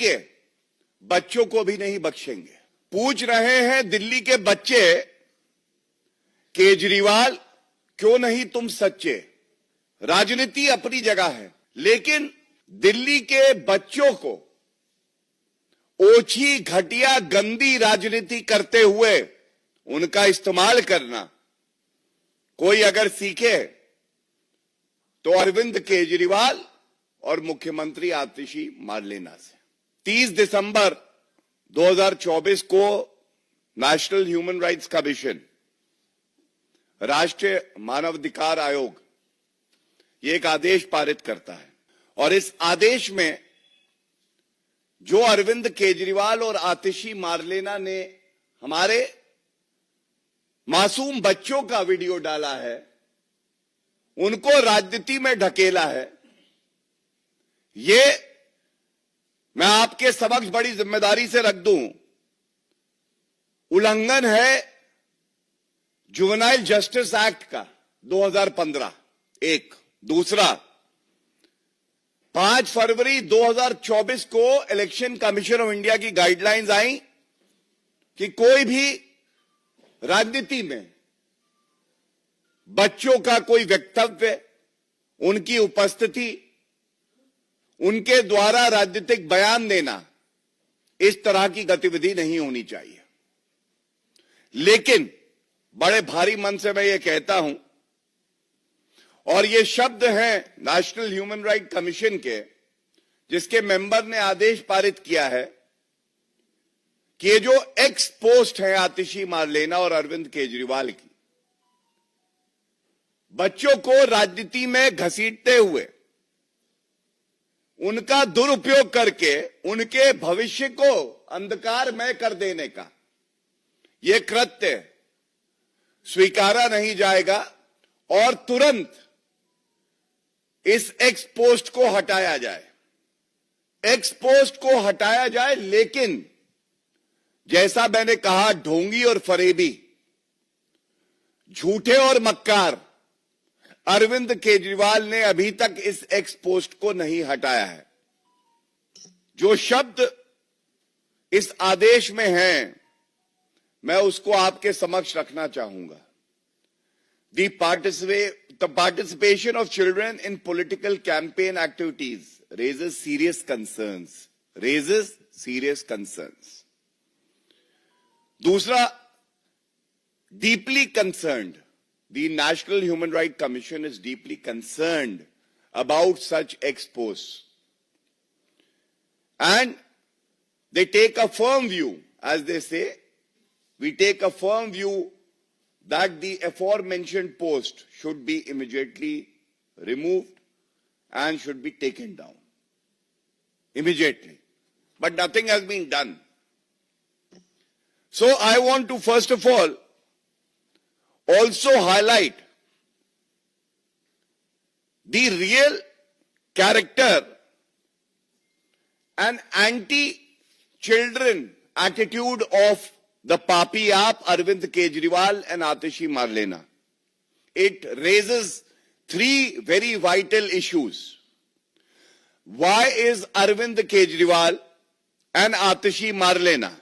के बच्चों को भी नहीं बख्शेंगे। पूछ रहे हैं दिल्ली के बच्चे, केजरीवाल क्यों नहीं तुम सच्चे? राजनीति अपनी जगह है, लेकिन दिल्ली के बच्चों को ओछी, घटिया, गंदी राजनीति करते हुए उनका इस्तेमाल करना कोई अगर सीखे तो अरविंद केजरीवाल और मुख्यमंत्री आतिशी मारलेना से। 30 दिसंबर 2024 को नेशनल ह्यूमन राइट्स कमीशन, राष्ट्रीय मानवाधिकार आयोग, ये एक आदेश पारित करता है और इस आदेश में जो अरविंद केजरीवाल और आतिशी मारलेना ने हमारे मासूम बच्चों का वीडियो डाला है, उनको राजनीति में ढकेला है, ये मैं आपके समक्ष बड़ी जिम्मेदारी से रख दूं, उल्लंघन है जुवेनाइल जस्टिस एक्ट का 2015। एक दूसरा, 5 फरवरी 2024 को इलेक्शन कमीशन ऑफ इंडिया की गाइडलाइंस आई कि कोई भी राजनीति में बच्चों का कोई वक्तव्य, उनकी उपस्थिति, उनके द्वारा राजनीतिक बयान देना, इस तरह की गतिविधि नहीं होनी चाहिए। लेकिन बड़े भारी मन से मैं ये कहता हूं, और ये शब्द हैं नेशनल ह्यूमन राइट कमीशन के, जिसके मेंबर ने आदेश पारित किया है कि ये जो एक्स पोस्ट है आतिशी मारलेना और अरविंद केजरीवाल की, बच्चों को राजनीति में घसीटते हुए उनका दुरुपयोग करके उनके भविष्य को अंधकारमय कर देने का यह कृत्य स्वीकारा नहीं जाएगा और तुरंत इस एक्स पोस्ट को हटाया जाए। एक्स पोस्ट को हटाया जाए, लेकिन जैसा मैंने कहा, ढोंगी और फरेबी, झूठे और मक्कार अरविंद केजरीवाल ने अभी तक इस एक्स पोस्ट को नहीं हटाया है। जो शब्द इस आदेश में हैं, मैं उसको आपके समक्ष रखना चाहूंगा। The participation of children in political campaign activities raises serious concerns. Raises serious concerns. दूसरा, deeply concerned. The National Human Rights Commission is deeply concerned about such expos. And they take a firm view, as they say, we take a firm view that the aforementioned post should be immediately removed and should be taken down. Immediately. But nothing has been done. So I want to first of all also highlight the real character and anti-children attitude of the Papi Aap, Arvind Kejriwal and Atishi Marlena. It raises 3 very vital issues. Why is Arvind Kejriwal and Atishi Marlena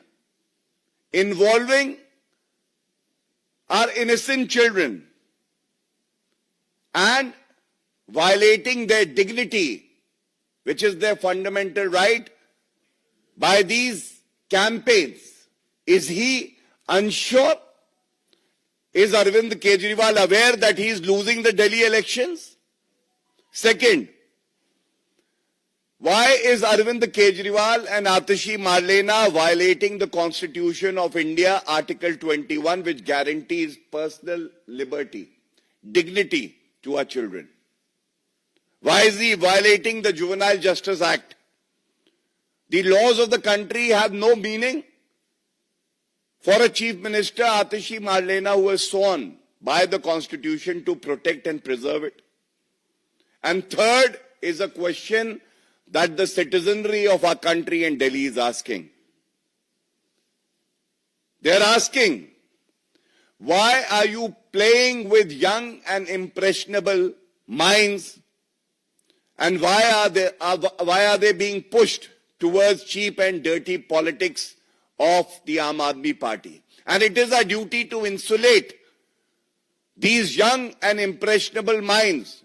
involving our innocent children and violating their dignity, which is their fundamental right, by these campaigns? Is he unsure? Is Arvind Kejriwal aware that he is losing the Delhi elections? Second, why is Arvind Kejriwal and Atishi Marlena violating the Constitution of India, Article 21, which guarantees personal liberty, dignity to our children? Why is he violating the Juvenile Justice Act? The laws of the country have no meaning for a Chief Minister, Atishi Marlena, who was sworn by the Constitution to protect and preserve it. And third is a question that the citizenry of our country and Delhi is asking. They're asking, why are you playing with young and impressionable minds, and why are they being pushed towards cheap and dirty politics of the Aam Aadmi Party. And it is our duty to insulate these young and impressionable minds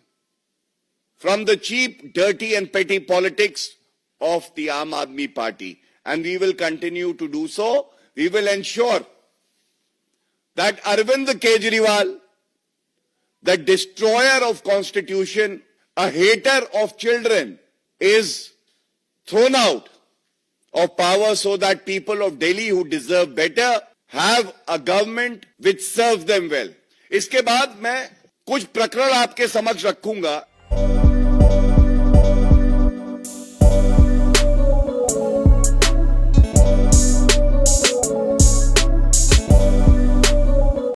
from the cheap, dirty and petty politics of the Aam Aadmi Party. And we will continue to do so. We will ensure that Arvind Kejriwal, the destroyer of Constitution, a hater of children, is thrown out of power so that people of Delhi who deserve better have a government which serves them well. इसके बाद मैं कुछ प्रकरण आपके समक्ष रखूंगा